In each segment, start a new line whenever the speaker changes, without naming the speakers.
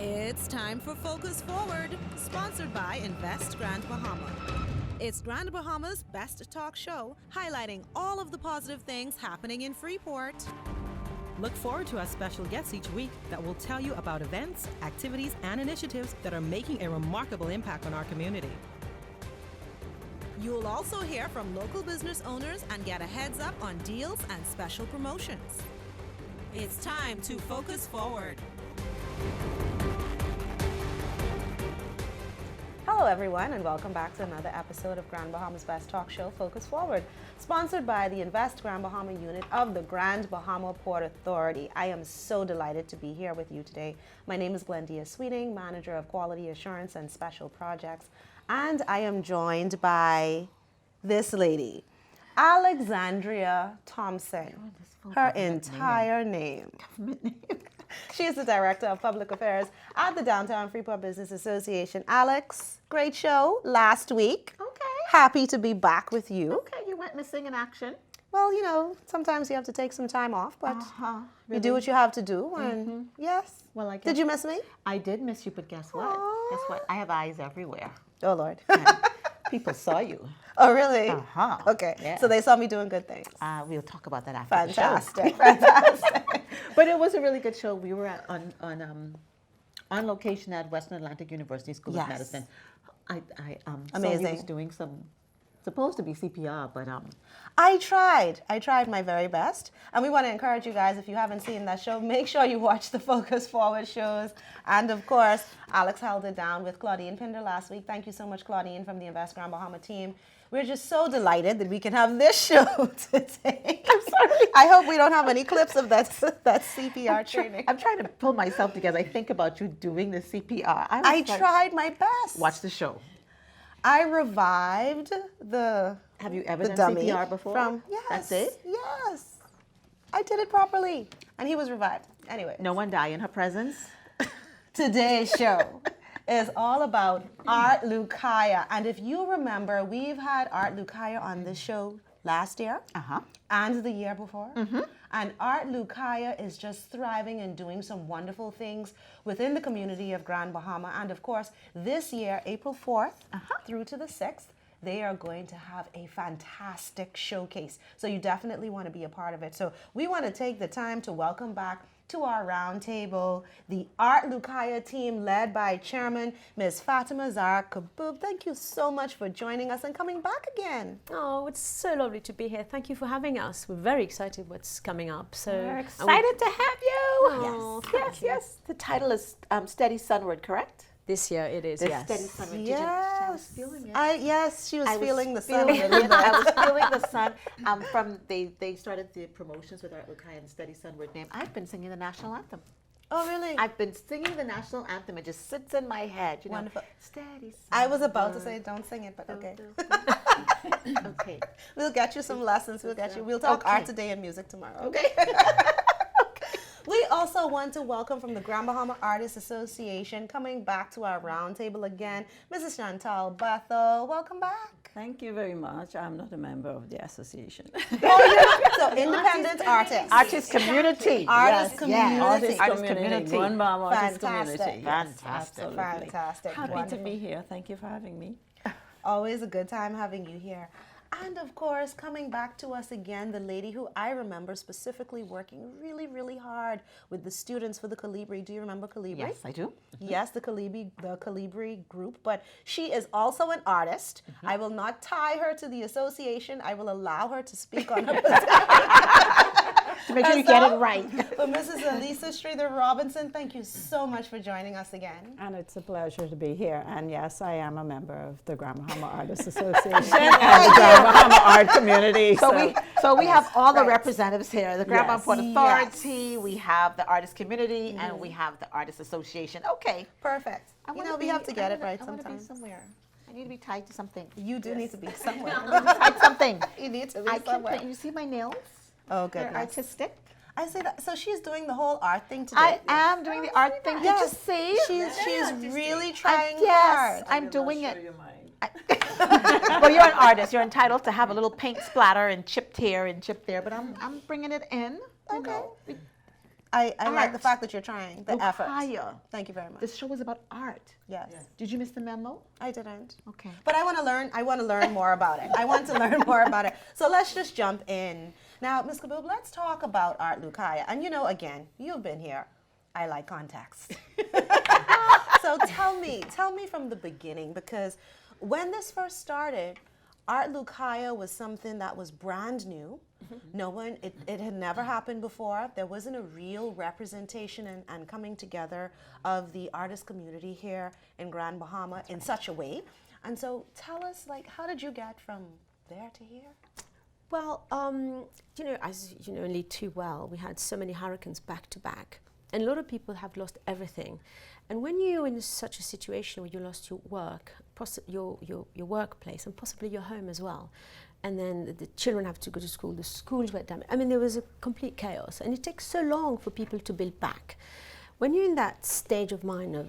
It's time for Focus Forward, sponsored by Invest Grand Bahama. It's Grand Bahama's best talk show, highlighting all of the positive things happening in Freeport.
Look forward to our special guests each week that will tell you about events, activities, and initiatives that are making a remarkable impact on our community.
You'll also hear from local business owners and get a heads up on deals and special promotions. It's time to Focus Forward.
Hello everyone, and welcome back to another episode of Grand Bahama's Best Talk Show, Focus Forward, sponsored by the Invest Grand Bahama unit of the Grand Bahama Port Authority. I am so delighted to be here with you today. My name is Glendia Sweeting, Manager of Quality Assurance and Special Projects, and I am joined by this lady, Alexandria Thompson, her entire name. She is the Director of Public Affairs at the Downtown Freeport Business Association. Alex, great show last week.
Okay.
Happy to be back with you.
Okay, you went missing in action.
Well, you know, sometimes you have to take some time off, but
Really?
you do what you have to do. And yes.
Well, I guess
Did you miss me?
I did miss you, but guess what?
Aw.
Guess what? I have eyes everywhere.
Oh, Lord.
People saw you.
Oh, really?
Uh-huh.
Okay.
Yeah.
So they saw me doing good things.
We'll talk about that after the show.
Fantastic. Fantastic.
But it was a really good show. We were on location at Western Atlantic University School
Yes.
of Medicine. I
Amazing.
Sophie was doing supposed to be CPR, but
I tried my very best. And we want to encourage you guys, if you haven't seen that show, make sure you watch the Focus Forward shows. And of course, Alex held it down with Claudine Pinder last week. Thank you so much, Claudine, from the Invest Grand Bahama team. We're just so delighted that we can have this show today. I'm sorry. I hope we don't have any clips of that CPR training.
I'm trying to pull myself together. I think about you doing the CPR.
I tried my best.
Watch the show.
I revived the
Have you ever done
dummy
CPR before?
from yes.
That's it?
Yes. I did it properly. And he was revived. Anyway.
No one die in her presence?
Today's show is all about ArtLucaya. And if you remember, we've had ArtLucaya on this show last year and the year before. And ArtLucaya is just thriving and doing some wonderful things within the community of Grand Bahama. And of course, this year, April 4th through to the 6th, they are going to have a fantastic showcase. So you definitely want to be a part of it. So we want to take the time to welcome back to our roundtable the ArtLucaya team led by Chairman Ms. Fatima Kaboub. Thank you so much for joining us and coming back again.
Oh, it's so lovely to be here. Thank you for having us. We're very excited what's coming up. So
We're excited to have you.
Oh,
Yes,
thank
yes,
you.
yes. The title is Steady Sunward, correct?
This year it is,
The
yes.
Steady Sunward. Did you, I was feeling it.
Yes, she was
I was
feeling the sun.
feeling it. I was feeling the sun. They started the promotions with ArtLucaya and Steady Sunward name. I've been singing the national anthem.
Oh, really?
I've been singing the national anthem. It just sits in my head. You know,
Wonderful.
Steady Sunward.
I was about to say don't sing it, but okay.
Okay.
We'll get you some lessons. We'll talk
Okay.
art today and music tomorrow. Okay. We also want to welcome from the Grand Bahama Artist Association, coming back to our roundtable again, Mrs. Chantal Bethel. Welcome back.
Thank you very much. I'm not a member of the association.
So independent artists.
Artist community.
Artist community.
Artist
Artist
community.
community.
Grand Bahama Artist
Fantastic.
Community.
Fantastic.
Absolutely.
Fantastic.
Happy
Wonderful.
to be here. Thank you for having me.
Always a good time having you here. And of course, coming back to us again, the lady who I remember specifically working really, really hard with the students for the Calibri. Do you remember Calibri?
Yes, I do.
Yes, the Calibri group, but she is also an artist. I will not tie her to the association. I will allow her to speak on her
To make sure you get it right.
But Mrs. Elisa Streether Robinson, thank you so much for joining us again.
And it's a pleasure to be here. And yes, I am a member of the Grand Bahama Artist Association and the Grand Bahama Art Community.
So we have all the representatives here. The Grand Bahama
Yes.
Port Authority, we have the Artist Community, and we have the Artist Association. Okay.
Perfect. We have to get it right
I want to be
sometimes.
somewhere. I need to be tied to something.
You do need to be somewhere.
Tied something.
You need to be
I can
somewhere.
you see my nails?
Oh,
They're
goodness.
artistic.
I say that. So she's doing the whole art thing today.
I am doing the art thing. Did you see?
She's really trying
Yes,
hard.
I'm doing it.
You mind.
Well, you're an artist. You're entitled to have a little paint splatter and chipped here and chipped there, but I'm bringing it in. You know.
I like the
Art.
fact that you're trying, the effort.
Lucaya.
Thank you very much.
This show is about art.
Yes.
Did you miss the memo?
I didn't.
Okay.
But I want to learn more about it. I want to learn more about it. So let's just jump in. Now, Ms. Kaboub, let's talk about ArtLucaya. And again, you've been here. I like context. So tell me from the beginning, because when this first started, ArtLucaya was something that was brand new. No one, it had never happened before. There wasn't a real representation and coming together of the artist community here in Grand Bahama in such a way. And so tell us, how did you get from there to here?
Well, as you know only too well, we had so many hurricanes back to back. And a lot of people have lost everything. And when you're in such a situation where you lost your work, your workplace, and possibly your home as well, and then the children have to go to school, the schools were damaged. I mean, there was a complete chaos. And it takes so long for people to build back. When you're in that stage of mind of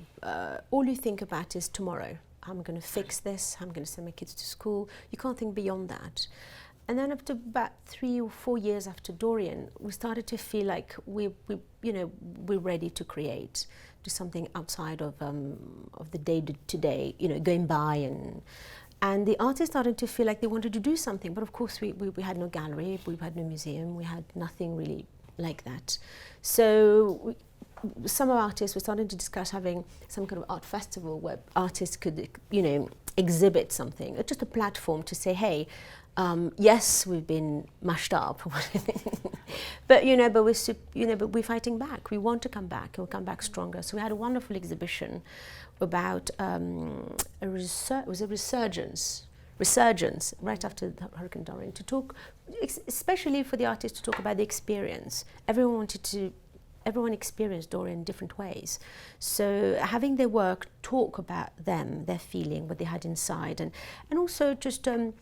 all you think about is tomorrow. I'm going to fix this. I'm going to send my kids to school. You can't think beyond that. And then after about 3 or 4 years after Dorian, we started to feel like we're ready to create, do something outside of the day-to-day, going by, and the artists started to feel like they wanted to do something. But of course, we had no gallery, we had no museum, we had nothing really like that. So some of our artists were starting to discuss having some kind of art festival where artists could, exhibit something, just a platform to say, hey, yes, we've been mashed up, but we're fighting back. We want to come back, and we'll come back stronger. So we had a wonderful exhibition about it was a resurgence right after the Hurricane Dorian, to talk, especially for the artists, to talk about the experience. Everyone experienced Dorian in different ways. So having their work talk about them, their feeling, what they had inside, and also just to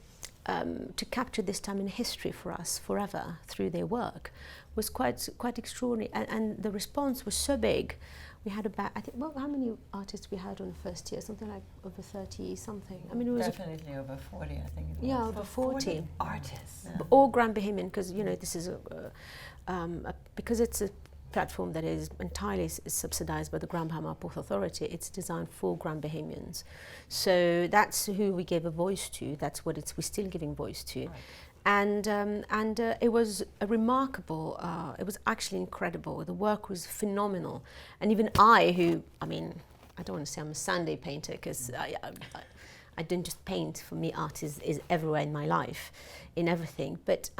capture this time in history for us forever through their work was quite extraordinary. And the response was so big. We had about, how many artists we had on the first year? Something like over 30 something. I mean, it was
definitely over 40, I think it was.
Yeah, over 40
artists.
Yeah. All Grand Bahamian, because this is because it's a platform that is entirely subsidized by the Grand Bahama Port Authority. It's designed for Grand Bahamians. So that's who we gave a voice to. That's what we're still giving voice to. Right. And it was a remarkable, it was actually incredible. The work was phenomenal. And even I don't want to say I'm a Sunday painter, because I don't just paint. For me, art is everywhere in my life, in everything. But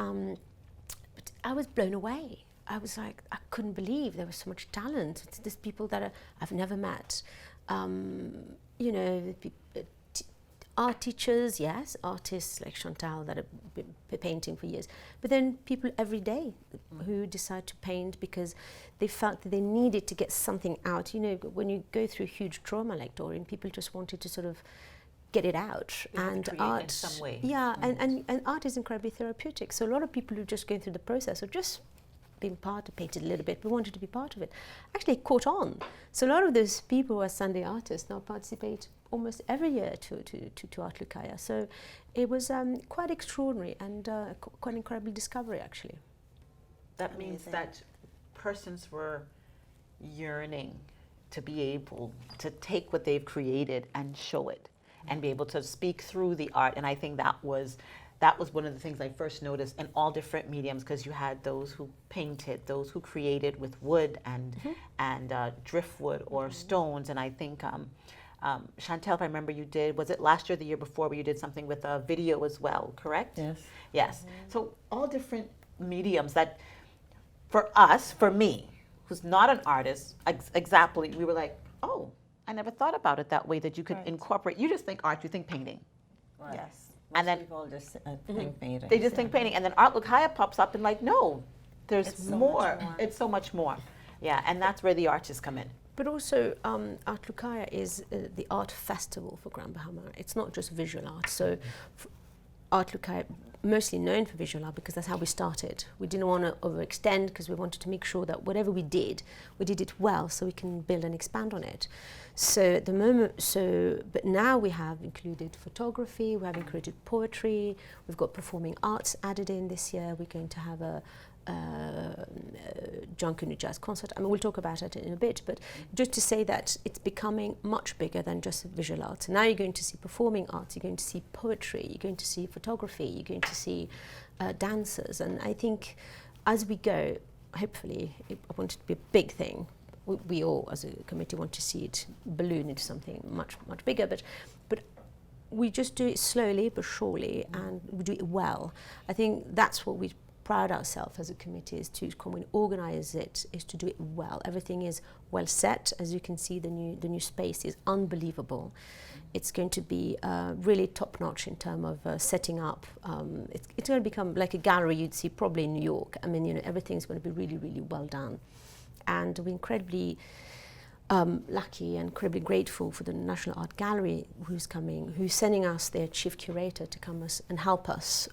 I was blown away. I was like, I couldn't believe there was so much talent. There's people that I've never met. Art teachers, yes, artists like Chantal that have been painting for years, but then people every day who decide to paint because they felt that they needed to get something out. When you go through huge trauma like Dorian, people just wanted to sort of get it out, and art
in some way.
Yeah, and art is incredibly therapeutic. So a lot of people who are just going through the process of just being part of, painted a little bit, we wanted to be part of it, actually caught on. So a lot of those people who are Sunday artists now participate almost every year to ArtLucaya. So it was quite extraordinary and quite an incredible discovery, actually.
That means that persons were yearning to be able to take what they've created and show it, and be able to speak through the art. And I think that was one of the things I first noticed in all different mediums, because you had those who painted, those who created with wood and driftwood or stones. And I think Chantal, if I remember, you did, was it last year or the year before, where you did something with a video as well, correct?
Yes.
Yes. So all different mediums that, for me, who's not an artist, exactly, we were like, oh, I never thought about it that way, that you could incorporate. You just think art, you think painting.
Right.
Yes.
Most
And then
people just think painting.
they just think painting, and then ArtLucaya pops up and like, no, there's
It's so
more.
much more.
It's so much more. Yeah, and that's where the artists come in.
But also, ArtLucaya is the art festival for Grand Bahama. It's not just visual art. So ArtLucaya, mostly known for visual art because that's how we started. We didn't want to overextend because we wanted to make sure that whatever we did it well so we can build and expand on it. So at the moment, but now we have included photography, we have included poetry, we've got performing arts added in this year. We're going to have a Junkanoo Jazz Concert. I mean, we'll talk about it in a bit, but just to say that it's becoming much bigger than just visual arts. Now you're going to see performing arts, you're going to see poetry, you're going to see photography, you're going to see dancers. And I think as we go, hopefully, I want it to be a big thing. We all, as a committee, want to see it balloon into something much, much bigger. But we just do it slowly but surely, and we do it well. I think that's what we pride ourselves as a committee, is to come and organize it, is to do it well. Everything is well set. As you can see, the new space is unbelievable. It's going to be really top notch in terms of setting up. It's going to become like a gallery you'd see probably in New York. I mean, everything's going to be really, really well done. And we're incredibly lucky and incredibly grateful for the National Art Gallery who's sending us their chief curator to come and help us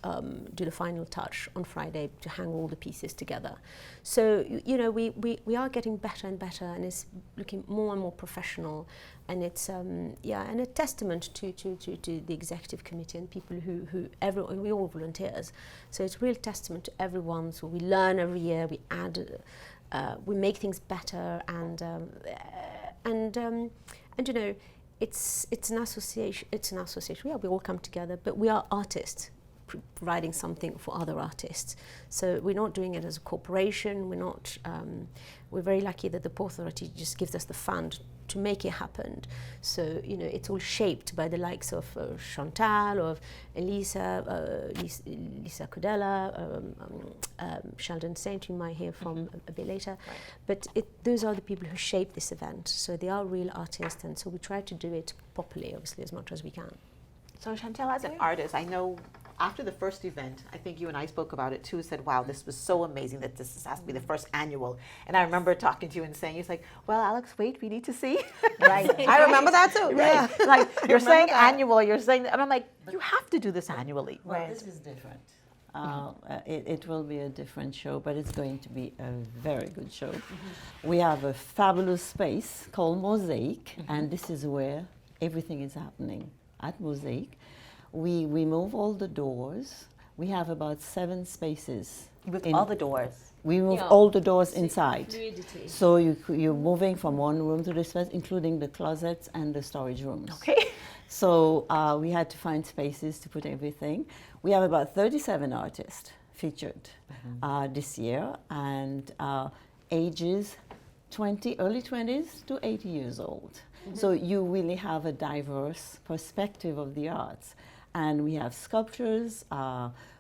do the final touch on Friday to hang all the pieces together. So, we are getting better and better, and it's looking more and more professional. And it's, and a testament to the executive committee and people we all volunteers. So it's a real testament to everyone. So we learn every year, we add, we make things better, and it's an association. It's an association. Yeah, we all come together, but we are artists providing something for other artists. So we're not doing it as a corporation. We're not. We're very lucky that the Port Authority just gives us the fund to make it happen. So it's all shaped by the likes of Chantal, of Elisa, Lisa Cudella, Sheldon Saint, you might hear from a bit later. Right. But those are the people who shape this event. So they are real artists, and so we try to do it properly, obviously, as much as we can.
So Chantal, as an artist, I know after the first event, I think you and I spoke about it too, said, wow, this was so amazing that this has to be the first annual. And I remember talking to you and saying, you're like, well, Alex, wait, we need to see.
Right. I remember that too.
Right.
Yeah.
Like, you're saying annual, you're saying, and I'm like, you have to do this annually.
Well, this is different. It will be a different show, but it's going to be a very good show. We have a fabulous space called Mosaic, and this is where everything is happening at Mosaic. We remove all the doors. We have about 7 spaces.
With all the doors?
We move all the doors inside. Fluidity. So you're moving from one room to the space, including the closets and the storage rooms.
Okay.
So we had to find spaces to put everything. We have about 37 artists featured this year, and ages early 20s to 80 years old. So you really have a diverse perspective of the arts. And we have sculptures,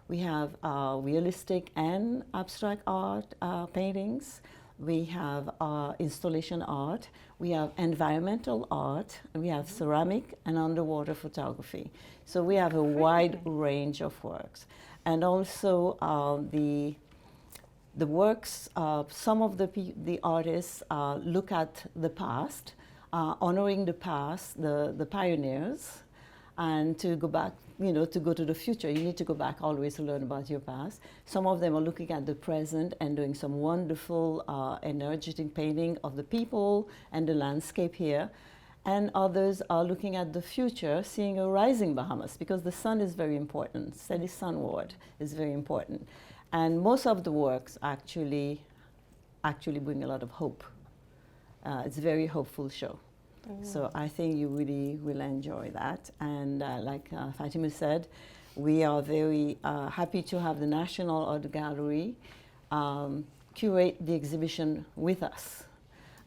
we have realistic and abstract art paintings, we have installation art, we have environmental art, and we have ceramic and underwater photography. So we have a wide range of works. And also the works, some of the artists look at the past, honoring the past, the pioneers, and to go back, to go to the future. You need to go back always to learn about your past. Some of them are looking at the present and doing some wonderful, energetic painting of the people and the landscape here. And others are looking at the future, seeing a rising Bahamas, because the sun is very important. Steady sunward is very important. And most of the works actually bring a lot of hope. It's a very hopeful show. So I think you really will enjoy that. And like Fatima said, we are very happy to have the National Art Gallery curate the exhibition with us.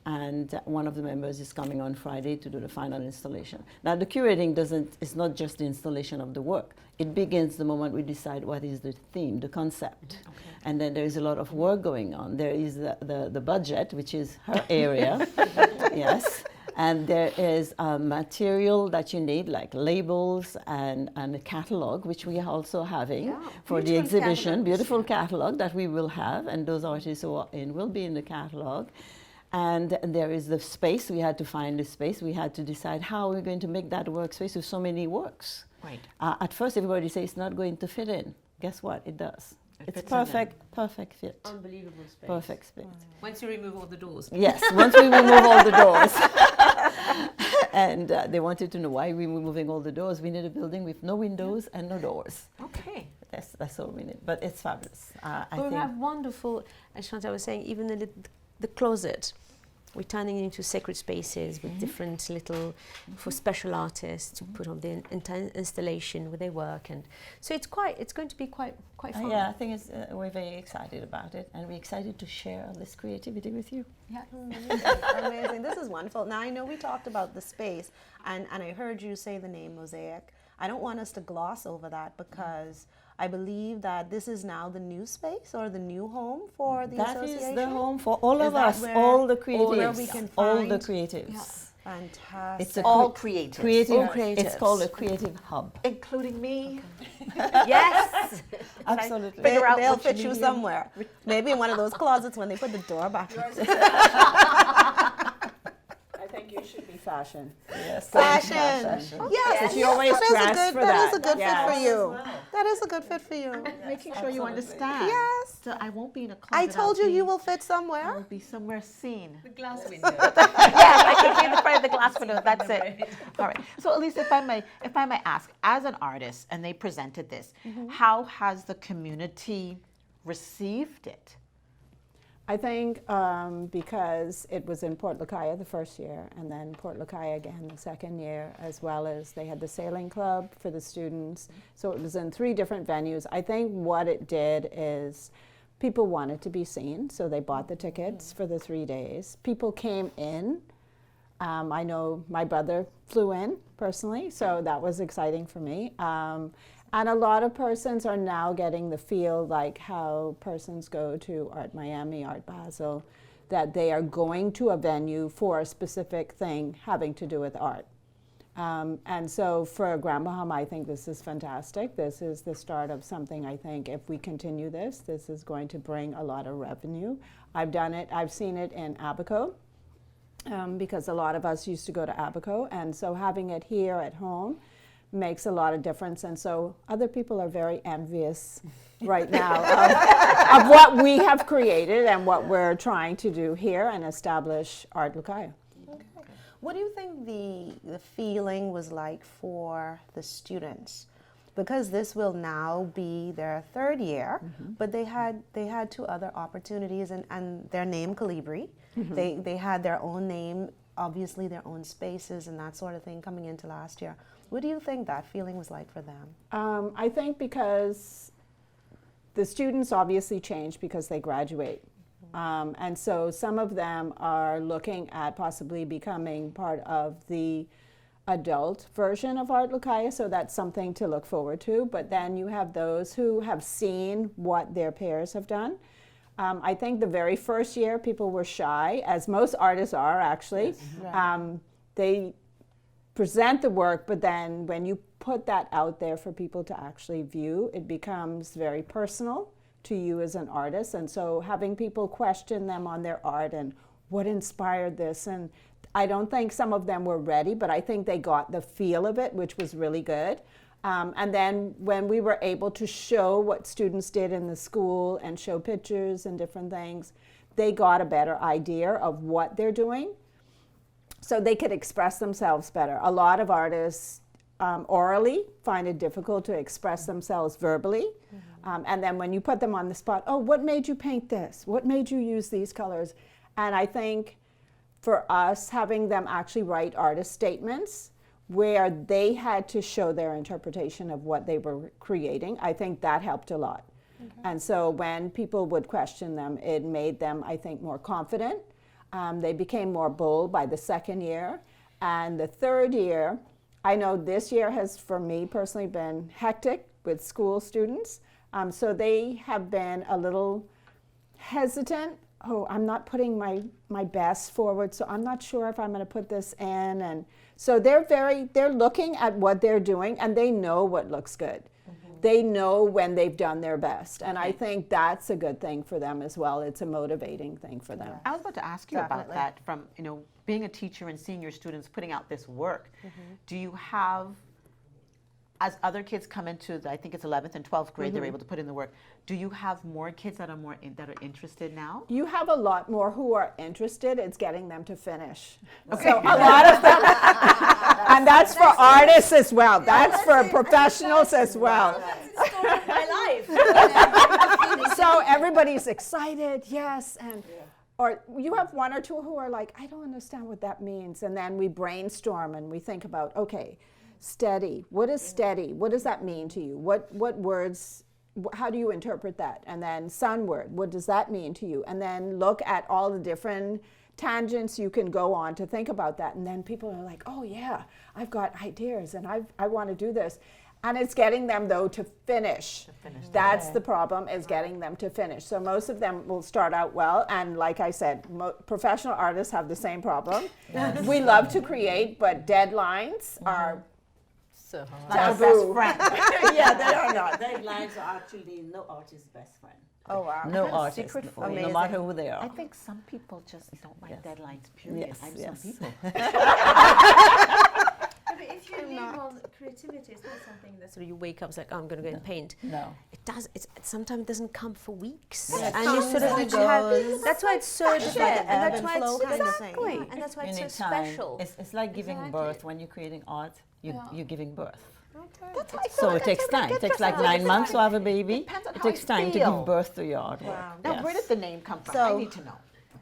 And one of the members is coming on Friday to do the final installation. Now the curating it's not just the installation of the work. It begins the moment we decide what is the theme, the concept. Okay. And then there is a lot of work going on. There is the budget, which is her area, yes. And there is material that you need, like labels and a catalog, which we are also having for the exhibition. Beautiful catalog that we will have, and those artists who are in will be in the catalog. And there is the space. We had to find the space. We had to decide how we're going to make that workspace with so many works.
Right.
At first, everybody says it's not going to fit in. Guess what? It does. It's perfect fit.
Unbelievable space.
Perfect space.
Once you remove all the doors.
Yes, once we remove all the doors. And they wanted to know why we were moving all the doors. We need a building with no windows and no doors.
Okay.
That's all we need. But it's fabulous. I
But we
think
have wonderful, as Chantal was saying, even the closet. We're turning it into sacred spaces with different little, for special artists to put on the entire installation where they work, and so it's going to be quite fun.
yeah, I think we're very excited about it, and we're excited to share this creativity with you.
Yeah.
Amazing. This is wonderful. Now, I know we talked about the space, and I heard you say the name Mosaic. I don't want us to gloss over that because I believe that this is now the new space or the new home for the association.
That is the home for all
Is
of
that
us,
where-
all the creatives.
where we can
all the
find-
creatives.
Fantastic.
It's a
All creatives.
creative.
All creatives.
It's called a creative hub.
Including me.
Yes.
Absolutely.
Figure out
They'll
what
fit
you
you
need.
somewhere. Maybe in one of those closets when they put the door back.
I think you should be fashion.
Yes.
Fashion.
Fashion.
Yes,
But you always dress for
that is a
that.
good
Yes.
fit for you. That is a good fit for you.
Making sure you understand.
Yes.
So I won't be in a closet.
I told you
I'll
you
be-
will fit
I
somewhere.
will be somewhere seen.
The glass window.
Yes, I can be in the front of the glass window. That's it. All right. So Elise, if I may ask, as an artist, and they presented this, how has the community received it?
I think because it was in Port Lucaya the first year, and then Port Lucaya again the second year, as well as they had the sailing club for the students. So it was in 3 different venues. I think what it did is people wanted to be seen, so they bought the tickets for the 3 days. People came in. I know my brother flew in personally, so that was exciting for me. And a lot of persons are now getting the feel like how persons go to Art Miami, Art Basel, that they are going to a venue for a specific thing having to do with art. And so for Grand Bahama, I think this is fantastic. This is the start of something. I think if we continue this is going to bring a lot of revenue. I've seen it in Abaco, because a lot of us used to go to Abaco, and so having it here at home makes a lot of difference. And so other people are very envious right now of what we have created and what we're trying to do here and establish ArtLucaya.
What do you think the feeling was like for the students? Because this will now be their 3rd year, but they had 2 other opportunities, and their name Calibri. They had their own name, obviously their own spaces and that sort of thing coming into last year. What do you think that feeling was like for them?
I think because the students obviously change because they graduate. And so some of them are looking at possibly becoming part of the adult version of ArtLucaya, so that's something to look forward to. But then you have those who have seen what their peers have done. I think the very first year people were shy, as most artists are actually. Yes. They present the work, but then when you put that out there for people to actually view, it becomes very personal to you as an artist. And so having people question them on their art and what inspired this, and I don't think some of them were ready, but I think they got the feel of it, which was really good. And then when we were able to show what students did in the school and show pictures and different things, they got a better idea of what they're doing, so they could express themselves better. A lot of artists orally find it difficult to express themselves verbally. And then when you put them on the spot, oh, what made you paint this? What made you use these colors? And I think for us, having them actually write artist statements where they had to show their interpretation of what they were creating, I think that helped a lot. And so when people would question them, it made them, I think, more confident. They became more bold by the 2nd year. And the 3rd year, I know this year has, for me personally, been hectic with school students. So they have been a little hesitant. Oh, I'm not putting my best forward, so I'm not sure if I'm going to put this in. And so they're looking at what they're doing, and they know what looks good. They know when they've done their best, and I think that's a good thing for them as well. It's a motivating thing for them.
I was about to ask you about that, from being a teacher and seeing your students putting out this work. Do you have, as other kids come into, I think it's 11th and 12th grade, they're able to put in the work. Do you have more kids that are that are interested now?
You have a lot more who are interested. It's getting them to finish. Okay. So a lot of them, and that's for artists as well. That's for professionals as well.
My life.
So everybody's excited, yes, and or you have one or two who are like, I don't understand what that means, and then we brainstorm and we think about, okay, steady. What is steady? What does that mean to you? What words? How do you interpret that? And then sunward. What does that mean to you? And then look at all the different tangents you can go on to think about that. And then people are like, oh yeah, I've got ideas and I want to do this. And it's getting them, though, to finish. That's the problem, is getting them to finish. So most of them will start out well. And like I said, professional artists have the same problem. Yes. We love to create, but deadlines are
so hard.
Like
taboo.
best friend.
Yeah, they are not.
Deadlines are actually no artist's best friend.
Oh, wow.
No
That's a
artist,
secret for me.
no matter who they are.
I think some people just don't like deadlines, period.
Yes,
I'm
yes.
some people.
But if you live on creativity, it's not something that sort of you wake up, it's like, oh, I'm going to go and paint.
No.
It does. It sometimes doesn't come for weeks,
Yeah, it
and you
comes
sort of
and
need
it
to have.
goes.
That's why it's so
It's like an
and
ebb
that's
and
why
flow
it's
kind of
exactly,
thing.
and that's why
You
it's so
need time.
special.
It's like giving
Exactly.
birth. When you're creating art, you're giving birth.
Okay.
So it takes time. It takes like 9 months to have a baby.
Depends on
It
how
takes
you
time to
feel.
give birth to your artwork.
Wow.
Now,
Yes.
where did the name come from?
So-
I need to know.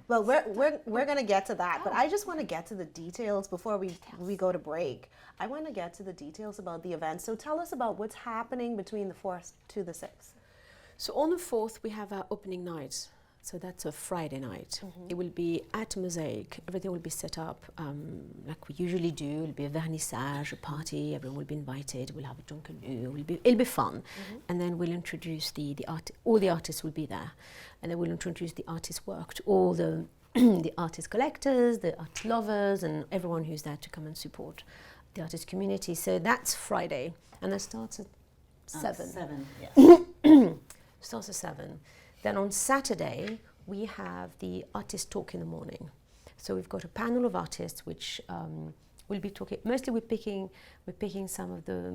Well, we're going to get to that, but I just want to get to the details before we go to break. I want to get to the details about the event. So tell us about what's happening between the 4th to the 6th.
So on the 4th, we have our opening night. So that's a Friday night. It will be at Mosaic. Everything will be set up like we usually do. It'll be a vernissage, a party. Everyone will be invited. We'll have a junkanoo. It'll be fun. And then we'll introduce the art. All the artists will be there, and then we'll introduce the artist's work to all the the artist collectors, the art lovers, and everyone who's there to come and support the artist community. So that's Friday, and that starts at 7.
7, yes.
Starts at 7. Then on Saturday, we have the artist talk in the morning. So we've got a panel of artists which will be talking. Mostly we're picking some of the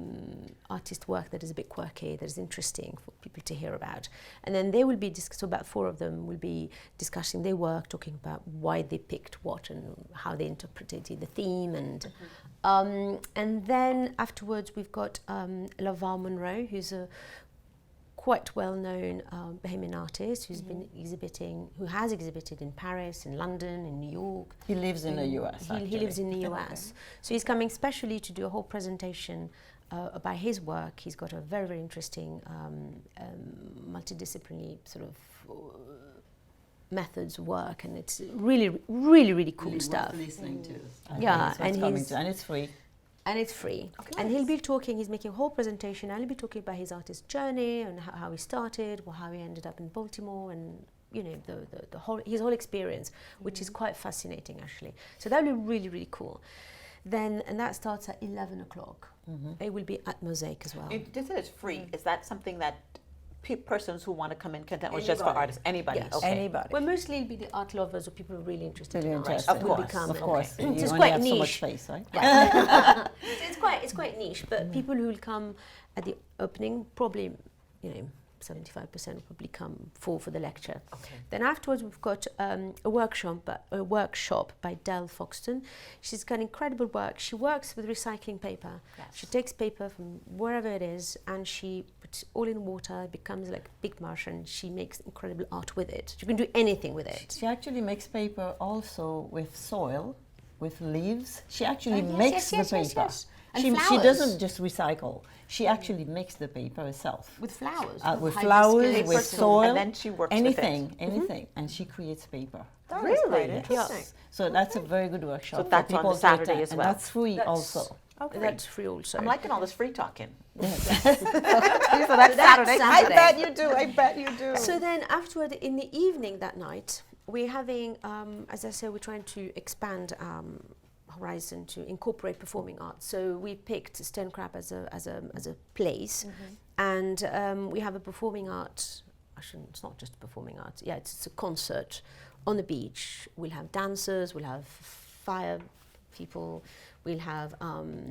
artist work that is a bit quirky, that is interesting for people to hear about. And then they will be, so about 4 of them will be discussing their work, talking about why they picked what and how they interpreted the theme. And then afterwards we've got Lavar Monroe, who's a quite well-known Bahamian artist who's been exhibiting, who has exhibited in Paris, in London, in New York.
He lives in the US.
He lives in the US. So he's coming specially to do a whole presentation about his work. He's got a very, very interesting multidisciplinary sort of methods work, and it's really, really, really cool
Really
stuff.
worth listening to.
Yeah,
and
he's
and it's free.
and it's free. And he'll be talking, he's making a whole presentation, and he'll be talking about his artist journey and how he started, or how he ended up in Baltimore, and you know, the whole, his whole experience, which is quite fascinating actually. So that will be really, really cool. Then, and that starts at 11 o'clock. It will be at Mosaic as well.
You said it's free. Is that something that persons who want to come in can, or just for artists? Anybody?
Yes.
Okay.
Anybody.
Well, mostly it'll be the art lovers or people who are really interested
Really
in art.
interested.
Of
will
course,
become-
Of course.
Okay.
You
It's
only
quite
have so much
niche.
space, right?
It's quite niche, but people who will come at the opening, probably, you know, 75% will probably come for the lecture.
Okay.
Then afterwards we've got a workshop by Dell Foxton. She's got incredible work. She works with recycling paper.
Yes.
She takes paper from wherever it is and she puts it all in water. It becomes like big mush, and she makes incredible art with it. You can do anything with it.
She actually makes paper also with soil, with leaves. She actually makes the paper.
And
She
flowers.
doesn't just recycle. She actually makes the paper herself.
With flowers.
With
high
flowers,
viscosity.
with soil,
And then she works with it.
anything, and she creates paper.
That is quite
Really?
interesting.
So that's a very good workshop.
So
for
that's on
people to
Saturday
attend,
as
and
well.
that's free also.
Okay.
That's free also.
I'm liking all this free talking.
So that's Saturday. I
Saturday.
bet you do. I bet you do.
So then afterward, in the evening that night, we're having, as I said, we're trying to expand horizon to incorporate performing arts. So we picked Stone Crab as a place, and we have a performing art. It's not just performing art. Yeah, it's a concert on the beach. We'll have dancers. We'll have fire people. We'll have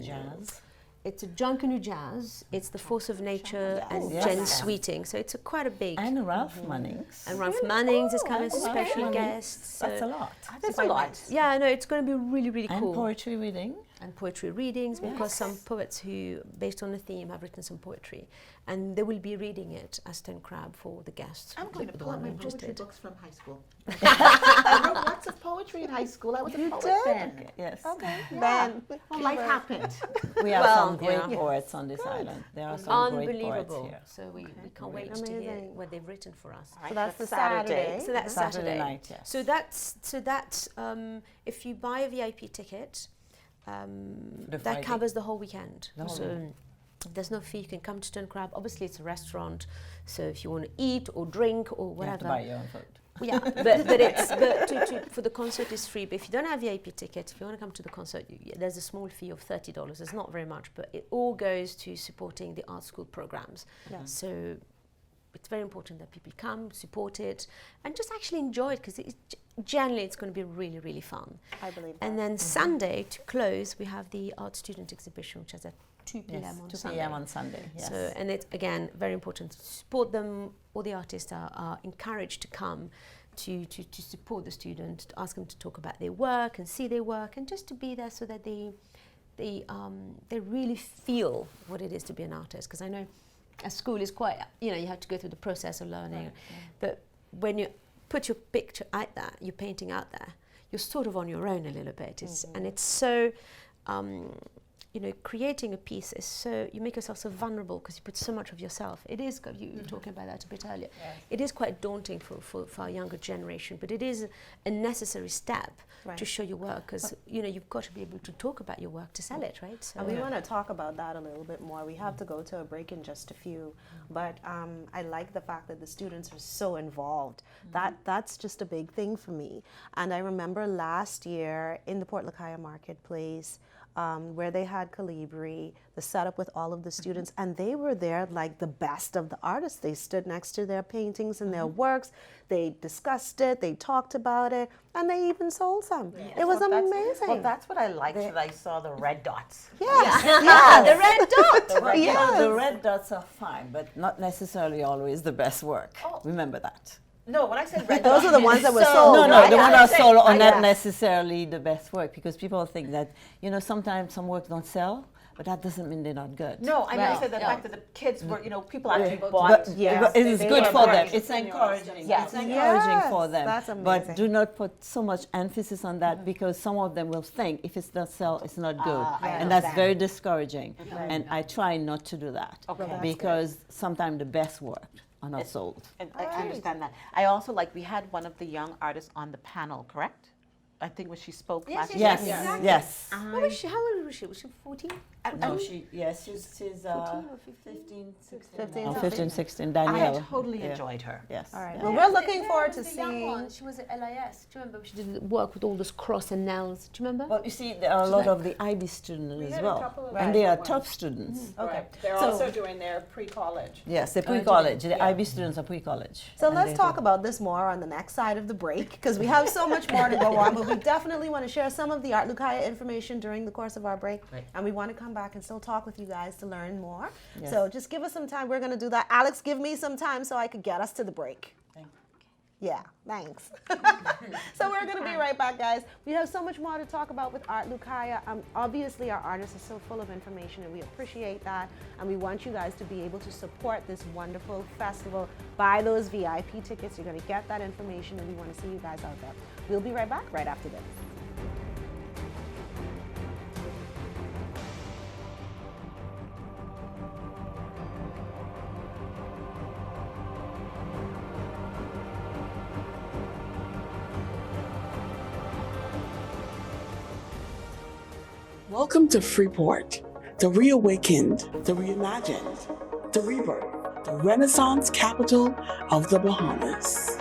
Jazz.
It's a junkanoo jazz. It's the Force of Nature and
Yes.
Jen
Yes.
Sweeting. So it's quite a big.
And Ralph Munnings.
And Ralph Munnings is coming as a
Ralph
special
Munnings.
guest.
That's
so
a lot.
That's a lot.
yeah, no, it's going to be really, really
And
cool.
poetry reading.
and poetry readings. We've got some poets who, based on a theme, have written some poetry, and they will be reading it as Stone Crab for the guests.
I'm going to
the
pull out
one
my poetry
interested.
books from high school. I wrote lots of poetry in high school. I was a poet then.
Yes.
Okay.
Yeah.
Ben.
Well, life happened.
We have
Well,
some great
yeah.
poets on this island. There are some great poets
Unbelievable.
here.
So we can't wait to hear
Amazing.
what they've written for us.
So that's the Saturday.
So that's
Saturday
Saturday.
night, yes.
So that's if you buy a VIP ticket,
The
that
Friday.
covers the whole weekend.
The whole
So there's no fee. You can come to Stone Crab. Obviously, it's a restaurant. So if you want to eat or drink or
You have to
whatever,
buy your own food.
yeah, but for the concert is free. But if you don't have VIP ticket, if you want to come to the concert, there's a small fee of $30. It's not very much, but it all goes to supporting the art school programs.
Yeah.
So it's very important that people come, support it, and just actually enjoy it, because generally it's going to be really, really fun.
I believe
And then Sunday, to close, we have the art student exhibition, which is at 2 p.m.
Yes,
on
2
Sunday.
p.m. on Sunday. Yes.
So, and it's, again, very important to support them. All the artists are encouraged to come to support the student, to ask them to talk about their work and see their work, and just to be there so that they really feel what it is to be an artist. Because I know a school is quite, you have to go through the process of learning. Right, yeah. But when you put your picture out there, your painting out there, you're sort of on your own a little bit. And it's so... creating a piece is so, you make yourself so vulnerable because you put so much of yourself. It is, you were talking about that a bit earlier. Yes. It is quite daunting for our younger generation, but it is a necessary step to show your work, because, you've got to be able to talk about your work to sell it, right? So
and we want to talk about that a little bit more. We have to go to a break in just a few, but I like the fact that the students are so involved. That's just a big thing for me. And I remember last year in the ArtLucaya Marketplace, where they had Calibri, the setup with all of the students, and they were there like the best of the artists. They stood next to their paintings and their works. They discussed it, they talked about it, and they even sold some. Yes. It was amazing.
Well, that's what I liked, that I saw the red dots.
Yes,
the red dot.
The red dots are fine, but not necessarily always the best work. Oh. Remember that.
No, when I said red
those
dots,
are the ones that were sold.
No, the ones that are sold are not necessarily the best work, because people think that, sometimes some work don't sell, but that doesn't mean they're not good.
No, I never said the fact that the kids were, people actually bought.
But it's good for them. It's encouraging.
Yes.
It's encouraging for them.
That's amazing.
But do not put so much emphasis on that, because some of them will think if it's not sell, it's not good. And that's very discouraging. And I try not to do that.
Okay.
Because sometimes the best work are not sold.
And I understand that. I also we had one of the young artists on the panel, correct? I think when she spoke last year.
Yes,
Exactly.
yes.
What was she? How old was she? Was she 14?
No, she's
14 or
15, 16.
15,
15, 16,
I
Danielle.
totally enjoyed her.
Yes.
All right. Well, we're looking forward to
The young one,
seeing.
she was at LIS. Do you remember? She did work with all those cross and nails. Do you remember?
Well, you see, there are a lot of the IB students as well, and they are top students.
Okay.
They're also doing their pre-college.
Yes, they're pre-college. The IB students are pre-college.
So
And
let's
they
talk
do-
about this more on the next side of the break, because we have so much more to go on, but we definitely want to share some of the ArtLucaya information during the course of our break, and we want to come back and still talk with you guys to learn more.
Yes.
So just give us some time. We're going to do that. Alex, give me some time so I could get us to the break. Yeah, thanks. So we're going to be right back, guys. We have so much more to talk about with ArtLucaya. Obviously, our artists are so full of information, and we appreciate that. And we want you guys to be able to support this wonderful festival. Buy those VIP tickets. You're going to get that information, and we want to see you guys out there. We'll be right back right after this.
Welcome to Freeport, the reawakened, the reimagined, the rebirth, the Renaissance capital of the Bahamas.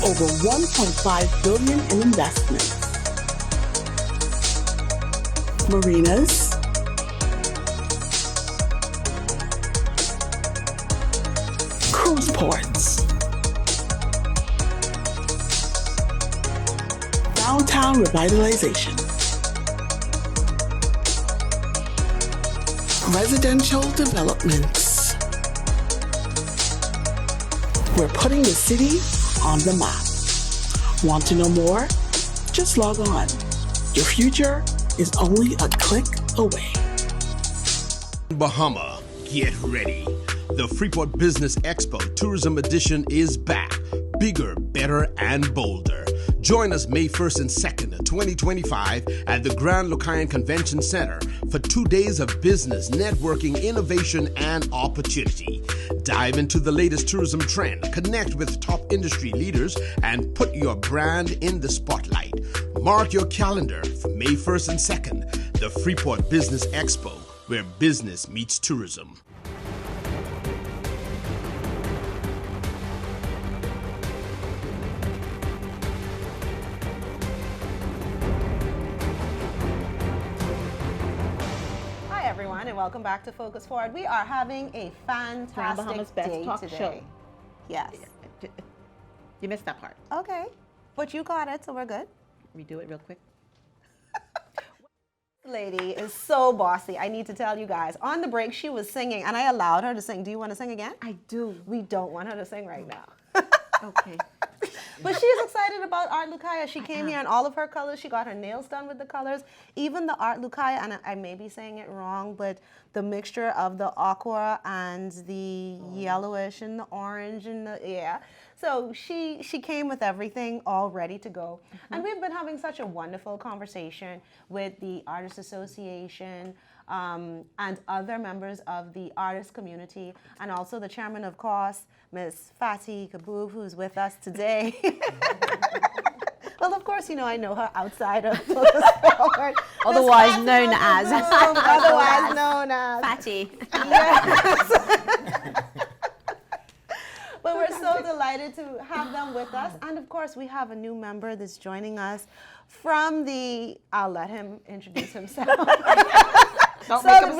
Over $1.5 billion in investments. Marinas, cruise ports, downtown revitalization, residential developments. We're putting the city on the map. Want to know more? Just log on. Your future is only a click away.
Bahama, get ready. The Freeport Business Expo Tourism Edition is back. Bigger, better, and bolder. Join us May 1st and 2nd, 2025 at the Grand Bahama Convention Center for 2 days of business, networking, innovation, and opportunity. Dive into the latest tourism trend, connect with top industry leaders, and put your brand in the spotlight. Mark your calendar for May 1st and 2nd, the Freeport Business Expo, where business meets tourism.
And welcome back to Focus Forward. We are having a
Grand Bahama's
fantastic
best
day
talk
today.
show.
Yes.
You missed that part.
Okay. But you got it, so we're good.
Redo it real quick.
Lady is so bossy. I need to tell you guys. On the break, she was singing, and I allowed her to sing. Do you want to sing again?
I do.
We don't want her to sing right now.
Okay.
But she's excited about ArtLucaya. She came here in all of her colors. She got her nails done with the colors. Even the ArtLucaya, and I may be saying it wrong, but the mixture of the aqua and the yellowish and the orange and the, yeah. So she came with everything all ready to go. And we've been having such a wonderful conversation with the Artists Association, and other members of the artist community, and also the chairman, of course, Miss Fatima Kaboub, who's with us today. Well, of course, you know, I know her outside of Focus Forward.
Otherwise known as.
Otherwise known as.
Fatty.
Yes. But we're so delighted to have them with us. And of course, we have a new member that's joining us from the, I'll let him introduce himself. so that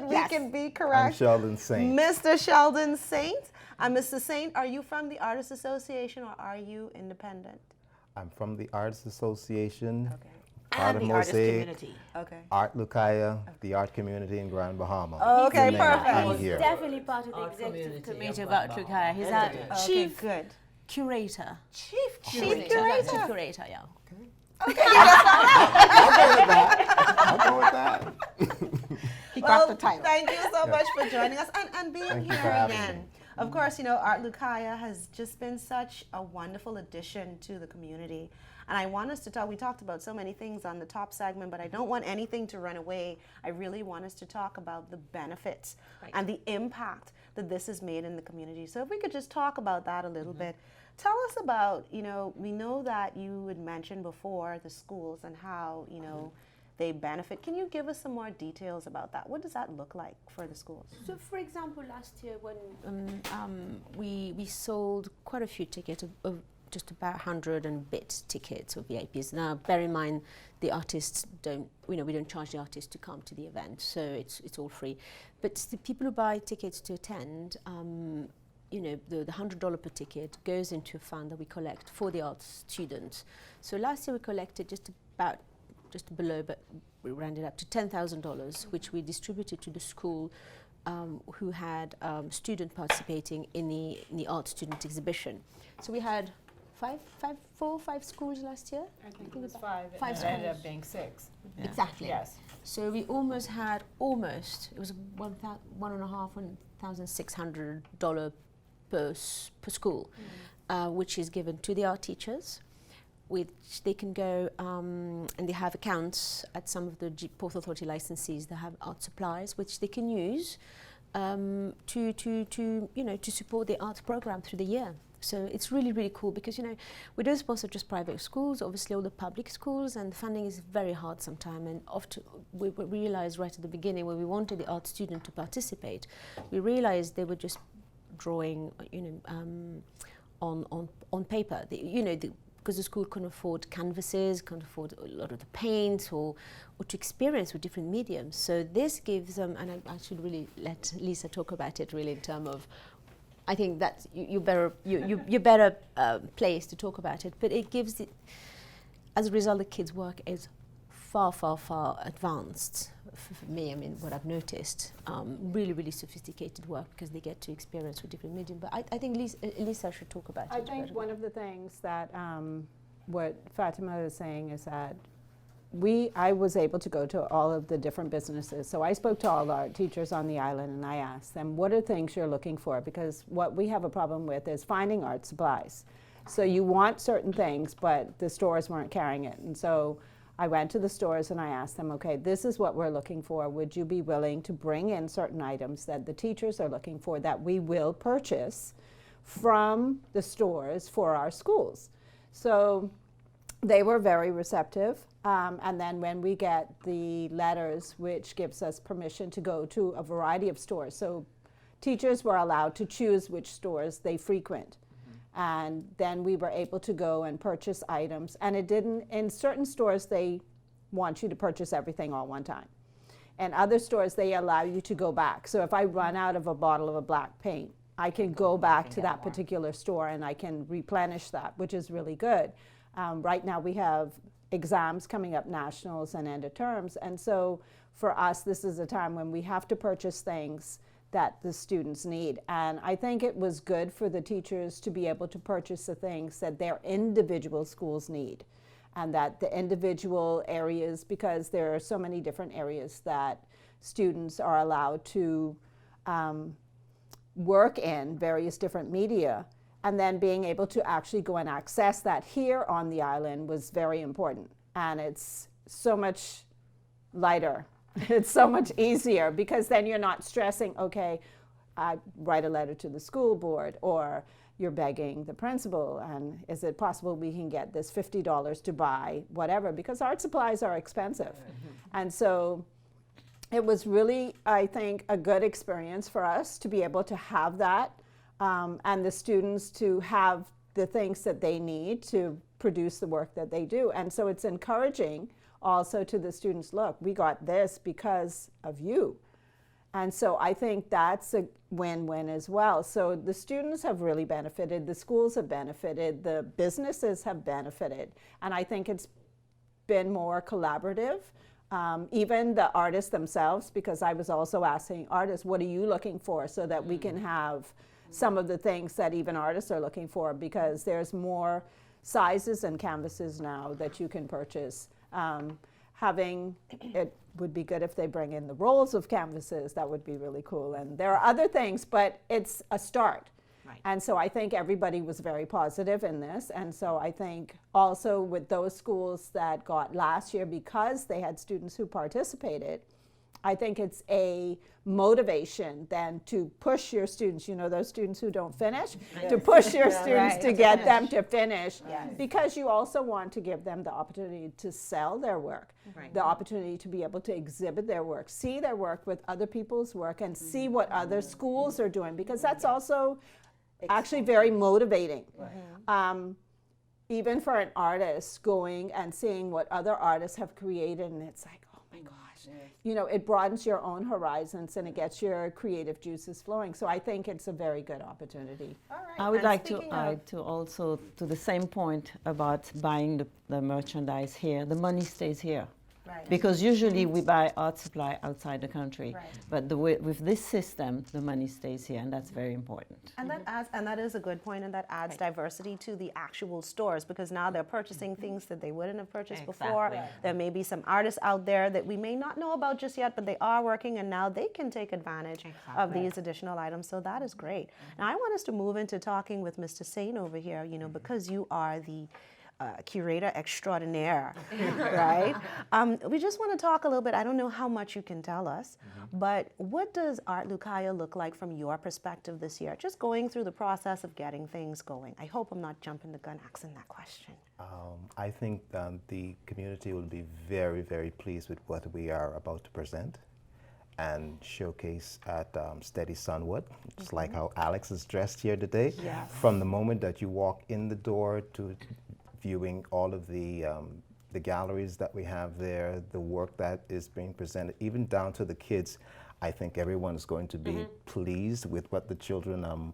we can be correct.
I'm Sheldon Saint.
Mr. Sheldon Saint. Mr. Saint, are you from the Artists Association or are you independent?
I'm from the Artists Association,
Okay.
part
And
of
the artist
Mosaic,
community.
Okay.
ArtLucaya, the art community in Grand Bahama.
Okay,
Good name to
perfect.
be here.
Definitely part of the executive committee of ArtLucaya. He's our
Okay,
chief
good.
curator.
Chief
Chief
curator.
curator, yeah.
I'll go with that.
He got the title.
Thank you so much for joining us and being
Thank you
here
for having
again.
me.
Of course, you know, ArtLucaya has just been such a wonderful addition to the community. And I want us to talk, we talked about so many things on the top segment, but I don't want anything to run away. I really want us to talk about the benefits and the impact that this has made in the community. So if we could just talk about that a little bit. Tell us about, you know, we know that you had mentioned before the schools and how, you know, they benefit. Can you give us some more details about that? What does that look like for the schools?
So, for example, last year when we sold quite a few tickets, of just about 100 and bit tickets of VIPs. Now, bear in mind, the artists don't, you know, we don't charge the artists to come to the event, so it's all free. But the people who buy tickets to attend, you know, the $100 per ticket goes into a fund that we collect for the arts students. So last year we collected just below, but we rounded up to $10,000, which we distributed to the school who had student participating in the art student exhibition. So we had four or five schools last year.
I think it was five.
Five
and it ended
schools.
up being six.
Yeah. Exactly.
Yes.
So we almost had it was $1,600 per school, which is given to the art teachers, which they can go and they have accounts at some of the Port Authority licensees that have art supplies, which they can use to support the art program through the year. So it's really, really cool because, you know, we don't sponsor just private schools, obviously all the public schools, and the funding is very hard sometimes. And often we realized right at the beginning when we wanted the art student to participate, we realized they were just drawing, you know, on paper. Because the school couldn't afford canvases, couldn't afford a lot of the paint or to experience with different mediums. So this gives them, and I should really let Lisa talk about it really in terms of, I think that you're better placed to talk about it, but it gives it, as a result, the kids' work is far, far, far advanced for me, I mean, what I've noticed, really, really sophisticated work because they get to experience with different medium. But I think Lisa should talk about it.
I think one of the things that what Fatima is saying is that I was able to go to all of the different businesses. So I spoke to all the art teachers on the island and I asked them, what are things you're looking for? Because what we have a problem with is finding art supplies. So you want certain things, but the stores weren't carrying it. And so I went to the stores and I asked them, okay, this is what we're looking for. Would you be willing to bring in certain items that the teachers are looking for that we will purchase from the stores for our schools? So they were very receptive. And then when we get the letters, which gives us permission to go to a variety of stores. So teachers were allowed to choose which stores they frequent. And then we were able to go and purchase items. And it didn't, in certain stores, they want you to purchase everything all one time. And other stores, they allow you to go back. So if I run out of a bottle of a black paint, I can go back to that particular store and I can replenish that, which is really good. Right now we have exams coming up, nationals and end of terms. And so for us, this is a time when we have to purchase things that the students need. And I think it was good for the teachers to be able to purchase the things that their individual schools need. And that the individual areas, because there are so many different areas that students are allowed to work in, various different media, and then being able to actually go and access that here on the island was very important. And it's so much lighter. It's so much easier because then you're not stressing, okay, I write a letter to the school board, or you're begging the principal, and is it possible we can get this $50 to buy whatever, because art supplies are expensive. And so it was really, I think, a good experience for us to be able to have that. And the students to have the things that they need to produce the work that they do. And so it's encouraging also to the students, look, we got this because of you. And so I think that's a win-win as well. So the students have really benefited, the schools have benefited, the businesses have benefited. And I think it's been more collaborative. Even the artists themselves, because I was also asking artists, what are you looking for, so that we can have some of the things that even artists are looking for, because there's more sizes and canvases now that you can purchase. It would be good if they bring in the rolls of canvases. That would be really cool. And there are other things, but it's a start. Right. And so I think everybody was very positive in this. And so I think also with those schools that got last year, because they had students who participated, I think it's a motivation then to push your students, you know, those students who don't finish, to push your students to get them to finish, because you also want to give them the opportunity to sell their work, the opportunity to be able to exhibit their work, see their work with other people's work, and see what other schools are doing, because that's also actually very motivating. Even for an artist, going and seeing what other artists have created, and it's like, oh my gosh. You know, it broadens your own horizons and it gets your creative juices flowing. So I think it's a very good opportunity.
All right.
I would like to add to also to the same point about buying the merchandise here. The money stays here. Right. Because usually we buy art supply outside the country, but with this system, the money stays here, and that's very important.
And that is a good point, and that adds diversity to the actual stores, because now they're purchasing things that they wouldn't have purchased before. There may be some artists out there that we may not know about just yet, but they are working, and now they can take advantage of these additional items. So that is great. Now I want us to move into talking with Mr. Sain over here, you know, because you are the curator extraordinaire, right? We just want to talk a little bit. I don't know how much you can tell us, but what does ArtLucaya look like from your perspective this year? Just going through the process of getting things going. I hope I'm not jumping the gun asking that question.
I think the community will be very, very pleased with what we are about to present and showcase at Steady Sunwood, just like how Alex is dressed here today. From the moment that you walk in the door to viewing all of the galleries that we have there, the work that is being presented, even down to the kids. I think everyone is going to be pleased with what the children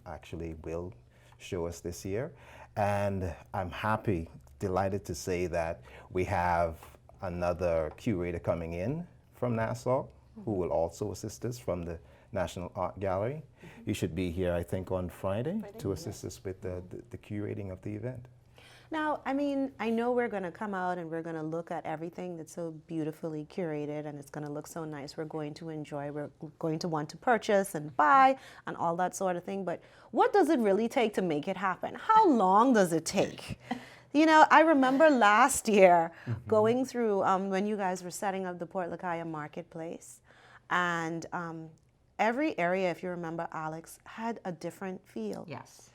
actually will show us this year. And I'm happy, delighted to say that we have another curator coming in from Nassau, who will also assist us from the National Art Gallery. You should be here, I think, on Friday to assist us with the curating of the event.
Now, I mean, I know we're going to come out and we're going to look at everything that's so beautifully curated and it's going to look so nice. We're going to enjoy, we're going to want to purchase and buy and all that sort of thing. But what does it really take to make it happen? How long does it take? You know, I remember last year going through when you guys were setting up the ArtLucaya Marketplace, and every area, if you remember, Alex, had a different feel.
Yes.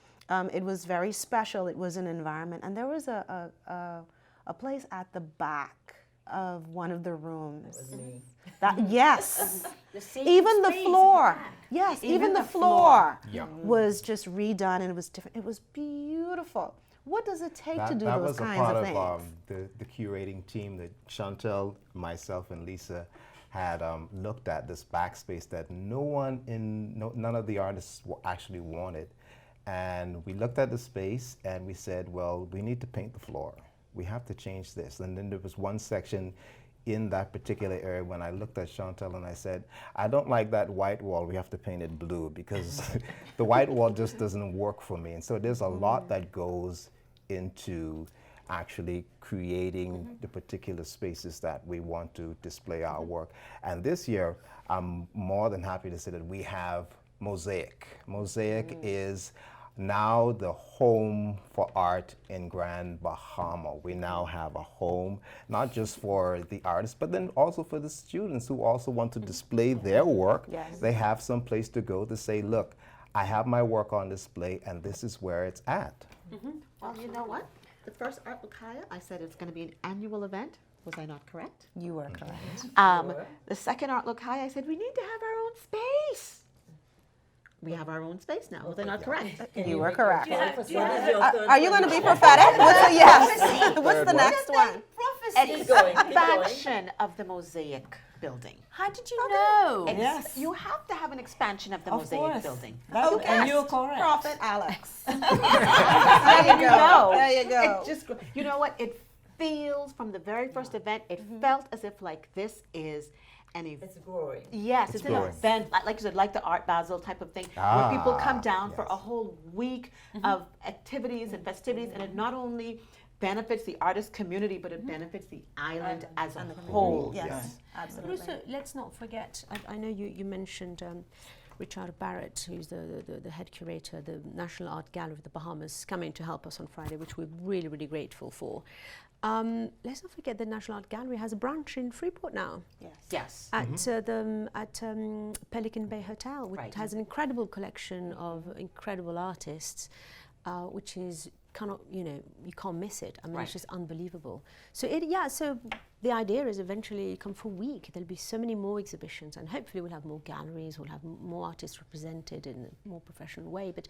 It was very special. It was an environment. And there was a place at the back of one of the rooms. Yes. Even the floor. Yes, even the floor was just redone and it was different. It was beautiful. What does it take to do those kinds of things?
That was a part of the curating team that Chantel, myself, and Lisa had looked at this backspace that none of the artists actually wanted. And we looked at the space and we said, well, we need to paint the floor. We have to change this. And then there was one section in that particular area when I looked at Chantel and I said, I don't like that white wall. We have to paint it blue because the white wall just doesn't work for me. And so there's a lot that goes into actually creating the particular spaces that we want to display our work. And this year, I'm more than happy to say that we have Mosaic. Mosaic is now the home for art in Grand Bahama. We now have a home, not just for the artists, but then also for the students who also want to display their work.
Yes.
They have some place to go to say, look, I have my work on display and this is where it's at.
Well, you know what? The first ArtLucaya, I said it's going to be an annual event. Was I not correct?
You were correct.
The second ArtLucaya, I said we need to have our own space. We have our own space now. Was I not correct?
You were correct.
Are
you going to be prophetic? What's the next one?
Expansion of the Mosaic building.
How did you know?
Yes.
You have to have an expansion of the Mosaic
course.
building.
And you're correct.
Prophet Alex.
There you go.
There you go.
It just, you know what? It feels from the very first event, it felt as if like this is an event.
It's growing.
Yes, it's an
growing.
event, like you said, like the Art Basel type of thing, where people come down for a whole week of activities and festivities, and it not only benefits the artist community, but it benefits the island as a whole.
Yes,
But
absolutely.
also, let's not forget, I know you mentioned Richard Barrett, who's the head curator, the National Art Gallery of the Bahamas, coming to help us on Friday, which we're really, really grateful for. Let's not forget the National Art Gallery has a branch in Freeport now.
Yes.
At Pelican Bay Hotel, which
Right.
has an incredible collection of incredible artists, which is you can't miss it. I mean,
Right.
it's just unbelievable. So so the idea is eventually come for a week, there'll be so many more exhibitions, and hopefully we'll have more galleries, we'll have more artists represented in a more professional way. But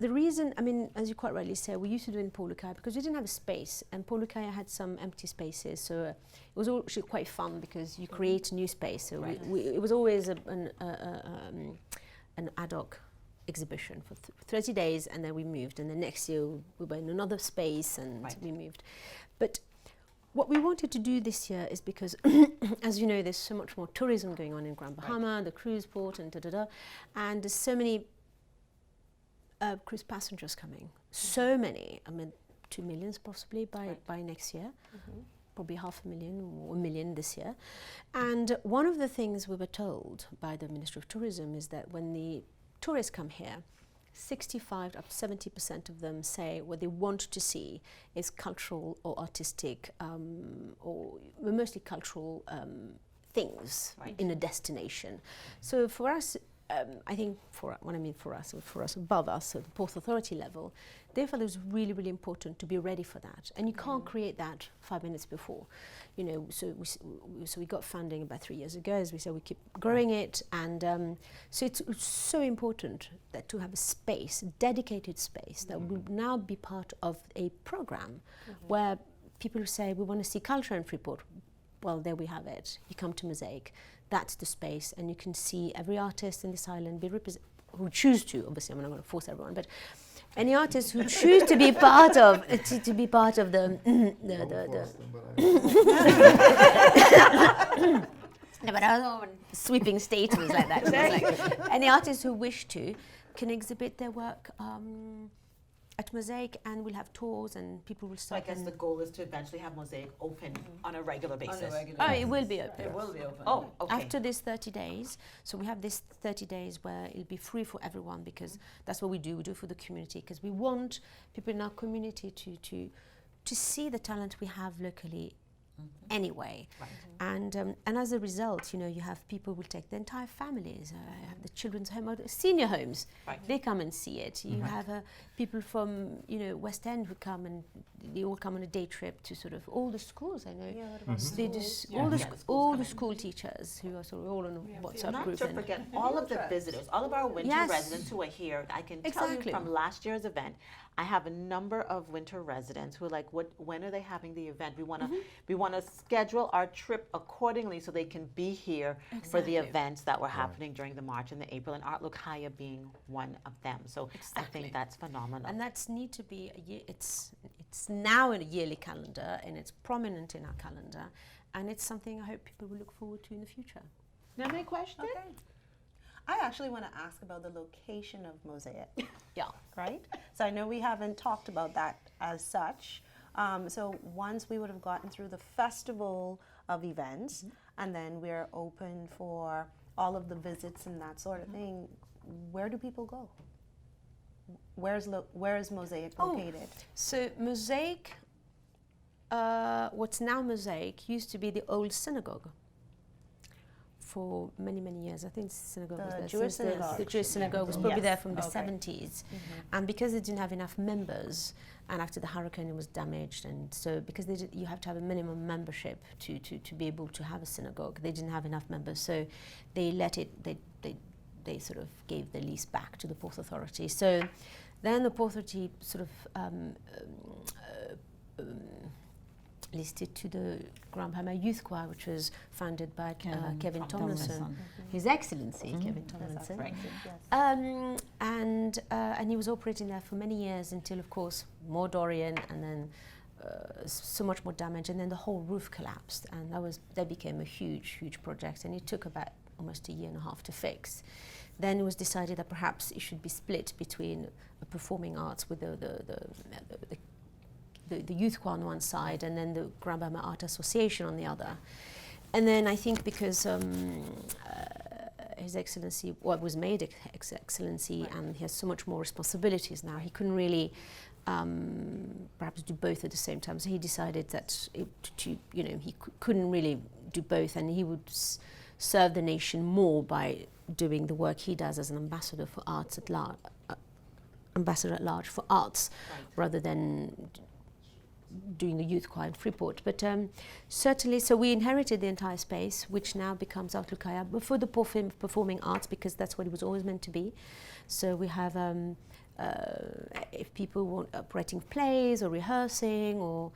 the reason, I mean, as you quite rightly say, we used to do it in ArtLucaya because we didn't have a space, and ArtLucaya had some empty spaces, so it was actually quite fun because you create a new space. So it was always an ad hoc exhibition for 30 days, and then we moved, and the next year we were in another space and we moved. But what we wanted to do this year is because, as you know, there's so much more tourism going on in Grand Bahama, the cruise port, and and there's so many cruise passengers coming. So many, I mean, 2 million possibly by next year. Probably 500,000 or 1 million this year. And one of the things we were told by the Ministry of Tourism is that when the tourists come here, 65 up to 70% of them say what they want to see is cultural or artistic, or mostly cultural things in a destination. So for us, I think for us above us, at the Port Authority level, they felt it was really, really important to be ready for that. And you can't create that 5 minutes before. You know, so we got funding about 3 years ago. As we said, we keep growing it. And so it's so important that to have a space, dedicated space, that will now be part of a program where people say, we want to see culture in Freeport. Well, there we have it. You come to Mosaic. That's the space, and you can see every artist in this island who choose to. Obviously, I'm not going to force everyone, but any artists who choose to be part of to be part of the No, but I don't want sweeping statements like that. So it's like, any artists who wish to can exhibit their work at Mosaic, and we'll have tours, and people will
So I
start.
guess the goal is to eventually have Mosaic open on a regular basis.
It will be open.
It will be open.
Oh, okay.
After this 30 days, so we have this 30 days where it'll be free for everyone, because that's what we do. We do it for the community, because we want people in our community to see the talent we have locally anyway.
Right.
And as a result, you have people who will take their entire families, have the children's home, or the senior homes.
Right.
They come and see it. You have people from West End who come, and they all come on a day trip to sort of all the schools. I know they just all the school teachers who are sort of all on a WhatsApp
Not
group.
to forget all of the visitors, all of our winter
Yes.
residents who are here. I can tell you
Exactly.
from last year's event, I have a number of winter residents who are like, when are they having the event? We want to schedule our trip accordingly so they can be here for the events that were happening during the March and the April, and ArtLucaya being one of them. So I think that's phenomenal.
And that's need to be a year. It's now in a yearly calendar, and it's prominent in our calendar, and it's something I hope people will look forward to in the future.
Now, any questions?
Okay. I actually want to ask about the location of Mosaic.
Yeah.
Right? So I know we haven't talked about that as such. So once we would have gotten through the festival of events, and then we're open for all of the visits and that sort of thing, where do people go? Where is Mosaic located?
So Mosaic, what's now Mosaic, used to be the old synagogue for many, many years. I think the synagogue was
The
there.
Jewish
since the-
synagogue.
The Jewish synagogue was probably
Yes.
there from the
Okay.
70s. And because they didn't have enough members, and after the hurricane it was damaged, and so because you have to have a minimum membership to be able to have a synagogue, they didn't have enough members. So they let it, they sort of gave the lease back to the Port Authority. So then the Port Authority sort of listed to the Grand Bahama Youth Choir, which was founded by Kevin Tomlinson, His Excellency Kevin Tomlinson.
Right.
And he was operating there for many years until, of course, more Dorian, and then so much more damage, and then the whole roof collapsed, and that became a huge project, and it took about almost a year and a half to fix. Then it was decided that perhaps it should be split between performing arts with the youth choir on one side, and then the Grand Bahama Art Association on the other. And then I think because His Excellency, was made His Excellency, and he has so much more responsibilities now, he couldn't really perhaps do both at the same time. So he decided that he couldn't really do both, and he would serve the nation more by doing the work he does as an ambassador for arts at large, for arts, rather than doing the youth choir in Freeport. But certainly, so we inherited the entire space, which now becomes ArtLucaya, but for the performing arts, because that's what it was always meant to be. So we have, if people want writing plays or rehearsing, or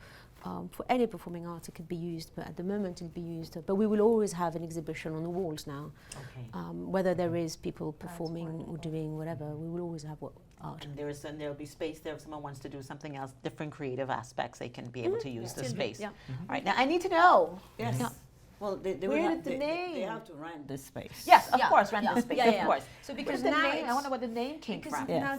for any performing arts, it could be used, but at the moment it'll be used. But we will always have an exhibition on the walls now.
Okay.
Whether there is people performing or doing whatever, we will always have art.
And there'll be space there if someone wants to do something else, different creative aspects, they can be able to use the space.
Yeah.
All right, now I need to know.
Yes.
Yeah.
Well, they
Where
have,
did the
they
name?
have to rent this space.
Yes, of course, rent the space, of course.
So
Because
because
the
now
name, I wonder where the name came from.
now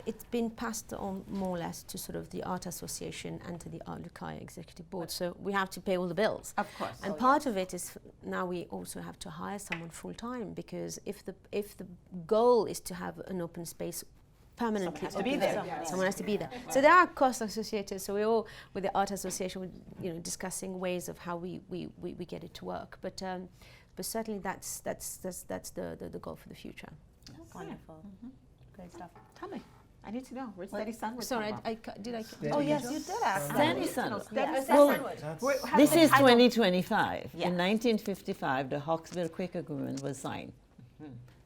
it's been passed on more or less to sort of the Art Association and to the ArtLucaya Executive Board. So we have to pay all the bills.
Of course.
And part of it is now we also have to hire someone full time, because if the goal is to have an open space permanently,
has to be there.
someone has to be there. So there are costs associated. So we're all with the Art Association, discussing ways of how we get it to work. But certainly that's the goal for the future.
Wonderful. Great stuff.
Tell me, I need to know. Where's Steady Sun?
Sorry, did I?
Oh, yes, you did ask.
Steady Sun.
Well,
This is 2025. In 1955, the Hawksville Quaker Agreement was signed.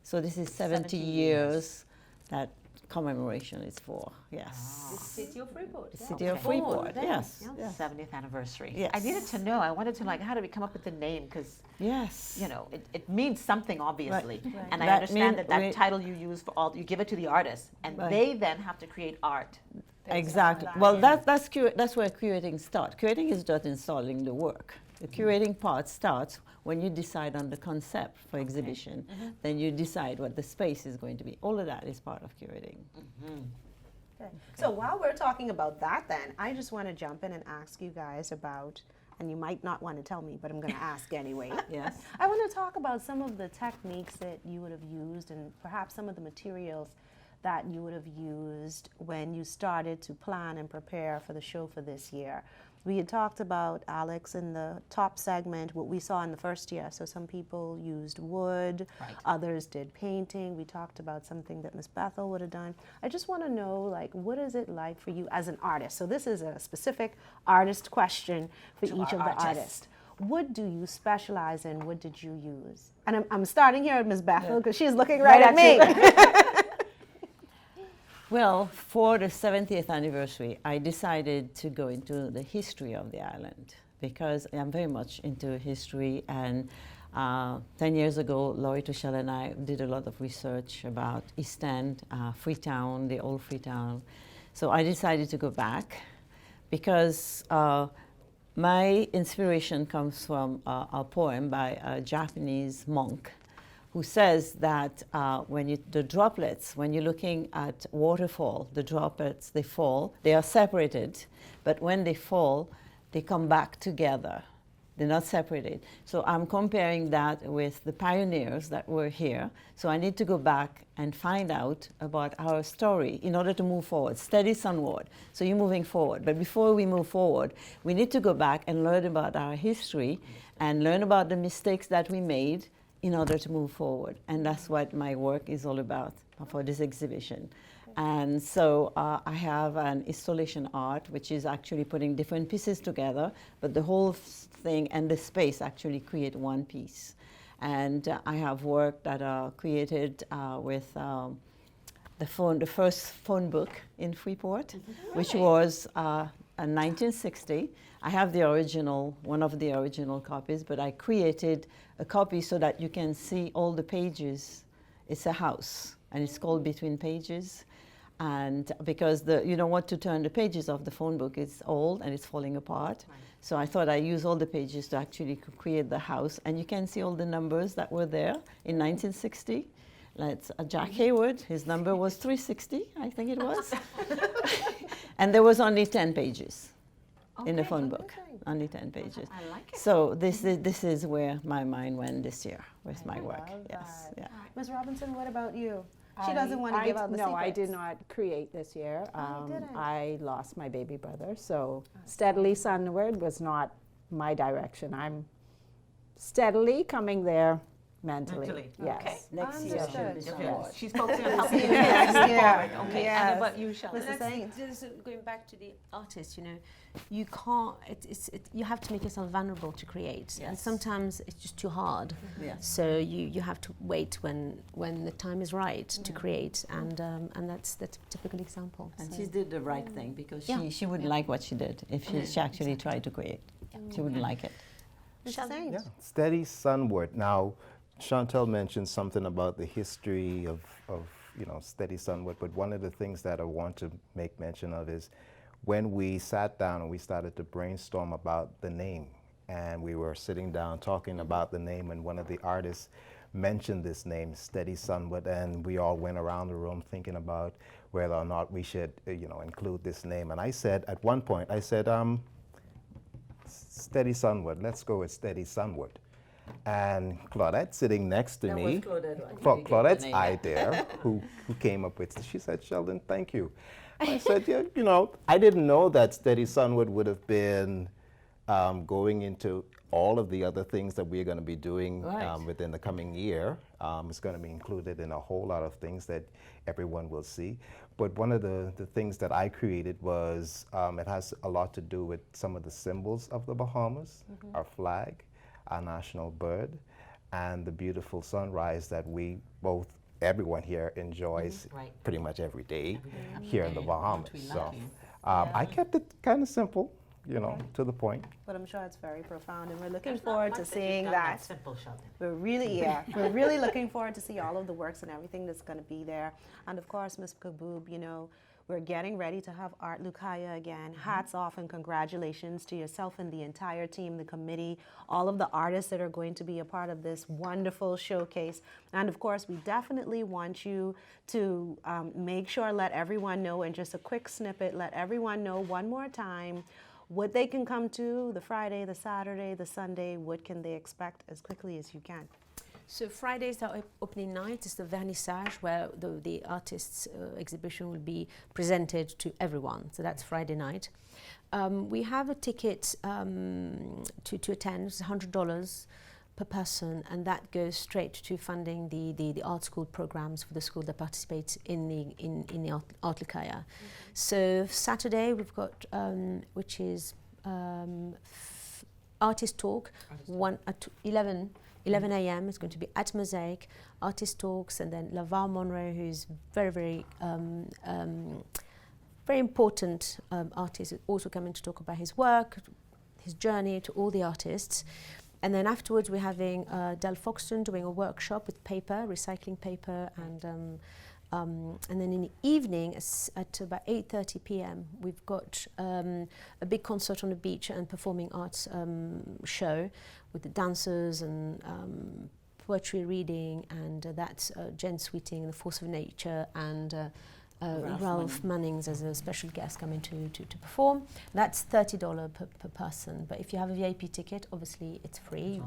So this is 70 years that commemoration is for. Yes.
The City of Freeport.
The City of Freeport. Yes.
70th anniversary.
Yes.
I needed to know. I wanted to how did we come up with the name? Because
Yes.
it means something, obviously.
Right.
And I
That
understand
mean-
that title you use for all, you give it to the artists, and they then have to create art.
Exactly. Well, that's where curating starts. Curating is just installing the work. The curating part starts when you decide on the concept for exhibition. Then you decide what the space is going to be. All of that is part of curating.
Okay. So while we're talking about that then, I just want to jump in and ask you guys about, and you might not want to tell me, but I'm going to ask anyway.
Yes.
I want to talk about some of the techniques that you would have used and perhaps some of the materials that you would have used when you started to plan and prepare for the show for this year. We had talked about, Alex, in the top segment, what we saw in the first year. So some people used wood, others did painting. We talked about something that Miss Bethel would have done. I just want to know, like, what is it like for you as an artist? So this is a specific artist question for each of the artists. What do you specialize in? What did you use? And I'm starting here with Miss Bethel because she's looking right at me.
Well, for the 70th anniversary, I decided to go into the history of the island because I'm very much into history. And 10 years ago, Laurie Tuchel and I did a lot of research about East End, Freetown, the old Freetown. So I decided to go back because my inspiration comes from a poem by a Japanese monk who says that the droplets, when you're looking at waterfall, the droplets, they fall, they are separated, but when they fall, they come back together. They're not separated. So I'm comparing that with the pioneers that were here. So I need to go back and find out about our story in order to move forward, steady sunward. So you're moving forward. But before we move forward, we need to go back and learn about our history and learn about the mistakes that we made in order to move forward. And that's what my work is all about for this exhibition. And so I have an installation art, which is actually putting different pieces together, but the whole thing and the space actually create one piece. And I have work that are created with the first phone book in Freeport, which was in 1960. I have the original, one of the original copies, but I created a copy so that you can see all the pages. It's a house, and it's called Between Pages. And because you don't want to turn the pages of the phone book, it's old and it's falling apart. Right. So I thought I'd use all the pages to actually create the house. And you can see all the numbers that were there in 1960. That's Jack Hayward, his number was 360, I think it was. And there was only 10 pages. In the phone book, only 10 pages. I like it. So this is where my mind went this year with my work. Yes. Yeah.
Ms. Robinson, what about you? She doesn't want to give out the secrets.
No, I did not create this year. I lost my baby brother, so steadily sunward was not my direction. I'm steadily coming there mentally. Yes.
Okay.
Next year she'll be somewhere.
She's focusing on helping you next year. Okay.
Yes.
And what you shall.
Going back to the artist, you know, you can't. You have to make yourself vulnerable to create, and sometimes it's just too hard.
Yes.
So you have to wait when the time is right to create, and that's a typical example.
And
so.
she did the right thing because she wouldn't like what she did if she actually tried to create. She wouldn't like it.
Yeah.
Steady sunward. Now, Chantel mentioned something about the history of steady sunward, but one of the things that I want to make mention of is when we sat down and we started to brainstorm about the name, and we were sitting down talking about the name, and one of the artists mentioned this name, Steady Sunward, and we all went around the room thinking about whether or not we should include this name. And I said, at one point, Steady Sunward, let's go with Steady Sunward. And Claudette sitting next to me, Claudette's idea, who came up with, she said, Sheldon, thank you. I said, I didn't know that Steady Sunward would have been going into all of the other things that we're going to be doing within the coming year. It's going to be included in a whole lot of things that everyone will see. But one of the things that I created was, it has a lot to do with some of the symbols of the Bahamas, our flag, our national bird, and the beautiful sunrise that everyone here enjoys pretty much every day here in the Bahamas. So I kept it kind of simple, to the point.
But I'm sure it's very profound, and we're looking forward to seeing that.
Simple, Sheldon.
We're really looking forward to see all of the works and everything that's going to be there. And of course, Ms. Kaboub, We're getting ready to have ArtLucaya again. Hats off and congratulations to yourself and the entire team, the committee, all of the artists that are going to be a part of this wonderful showcase. And of course, we definitely want you to make sure, let everyone know, in just a quick snippet, let everyone know one more time what they can come to, the Friday, the Saturday, the Sunday, what can they expect as quickly as you can.
So Friday is our opening night. It's the vernissage where the artists' exhibition will be presented to everyone. So that's Friday night. We have a ticket to attend. It's $100 per person, and that goes straight to funding the art school programs for the school that participates in the ArtLucaya. So Saturday we've got which is artist talk, one at 11 a.m. It's going to be at Mosaic, artist talks, and then LaVar Monroe, who's very important artist, is also coming to talk about his work, his journey to all the artists. And then afterwards we're having Del Foxton doing a workshop with paper, recycling paper, and then in the evening at about 8:30 p.m. we've got a big concert on the beach and performing arts show with the dancers and poetry reading, and that's Jen Sweeting, The Force of Nature, and Ralph Mannings as a special guest coming to perform. That's $30 per person, but if you have a VIP ticket, obviously it's free.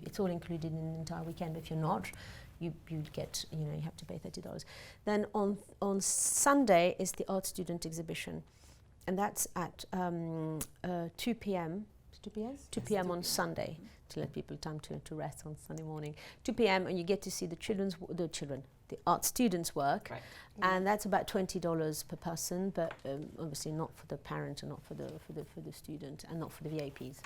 It's all included in the entire weekend. But if you're not, you get, you have to pay $30. Then on Sunday is the art student exhibition, and that's at 2 p.m. 2 p.m. on Sunday, to let people time to rest on Sunday morning. 2 p.m. and you get to see the art students' work, and that's about $20 per person, but obviously not for the parent and not for the student and not for the VIPs.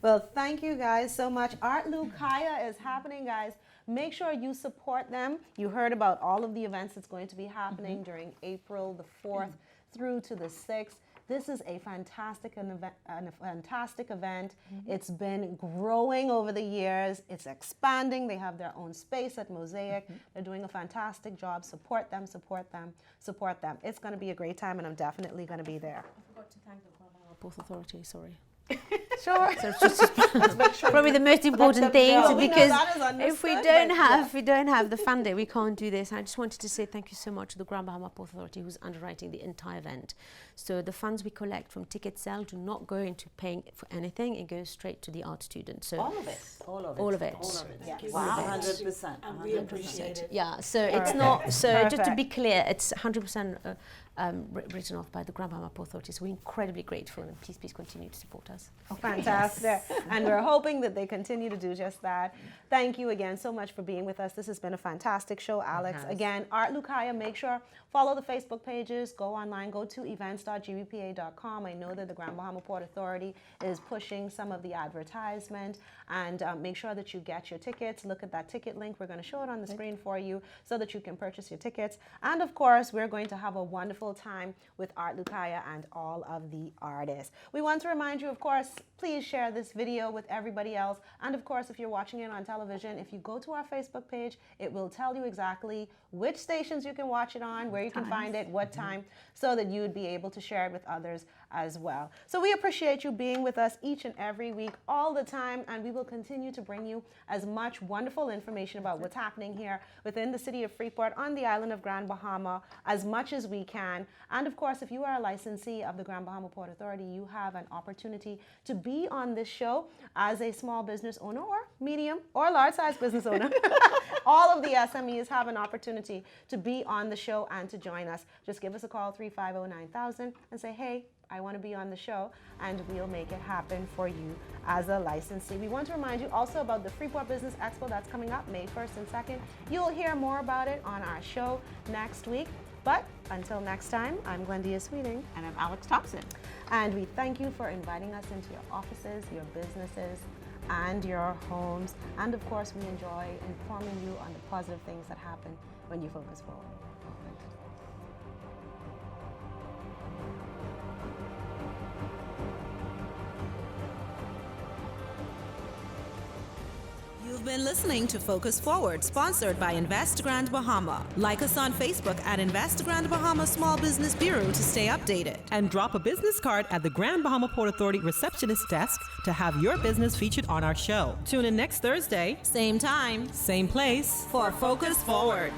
Well, thank you guys so much. ArtLucaya is happening, guys. Make sure you support them. You heard about all of the events that's going to be happening during April the 4th through to the 6th. This is a fantastic event. It's been growing over the years. It's expanding. They have their own space at Mosaic. They're doing a fantastic job. Support them, support them, support them. It's going to be a great time, and I'm definitely going to be there.
I forgot to thank the Grand Bahama Port Authority, sorry.
Sure.
So it's just probably the most important thing, because if we don't have the funding, we can't do this. I just wanted to say thank you so much to the Grand Bahama Port Authority, who's underwriting the entire event. So the funds we collect from ticket sale do not go into paying for anything. It goes straight to the art students. So
all of it.
All of it.
Yes. Wow. 100%.
And we appreciate it.
Yeah. So it's not. So just to be clear, it's 100% written off by the Grand Bahama Port Authority. So we're incredibly grateful, and please continue to support us.
Oh, fantastic. And we're hoping that they continue to do just that. Thank you again so much for being with us. This has been a fantastic show, Alex. Again, ArtLucaya, make sure, follow the Facebook pages, go online, go to events.gbpa.com. I know that the Grand Bahama Port Authority is pushing some of the advertisement, and make sure that you get your tickets. Look at that ticket link. We're going to show it on the screen for you so that you can purchase your tickets. And of course, we're going to have a wonderful time with ArtLucaya and all of the artists. We want to remind you, of course, please share this video with everybody else. And of course, if you're watching it on television, if you go to our Facebook page, it will tell you exactly which stations you can watch it on, where you can find it, what time, so that you would be able to share it with others as well. So we appreciate you being with us each and every week, all the time, and we will continue to bring you as much wonderful information about what's happening here within the city of Freeport on the island of Grand Bahama as much as we can. And of course, if you are a licensee of the Grand Bahama Port Authority, you have an opportunity to be on this show as a small business owner or medium or large size business owner. All of the SMEs have an opportunity to be on the show and to join us. Just give us a call, 350-9000, and say, hey, I want to be on the show, and we'll make it happen for you as a licensee. We want to remind you also about the Freeport Business Expo that's coming up May 1st and 2nd. You'll hear more about it on our show next week. But until next time, I'm Glendia Sweeting.
And I'm Alex Thompson.
And we thank you for inviting us into your offices, your businesses, and your homes. And of course, we enjoy informing you on the positive things that happen when you focus forward.
You've been listening to Focus Forward, sponsored by Invest Grand Bahama. Like us on Facebook at Invest Grand Bahama Small Business Bureau to stay updated.
And drop a business card at the Grand Bahama Port Authority receptionist desk to have your business featured on our show. Tune in next Thursday,
Same time
same place,
for Focus Forward.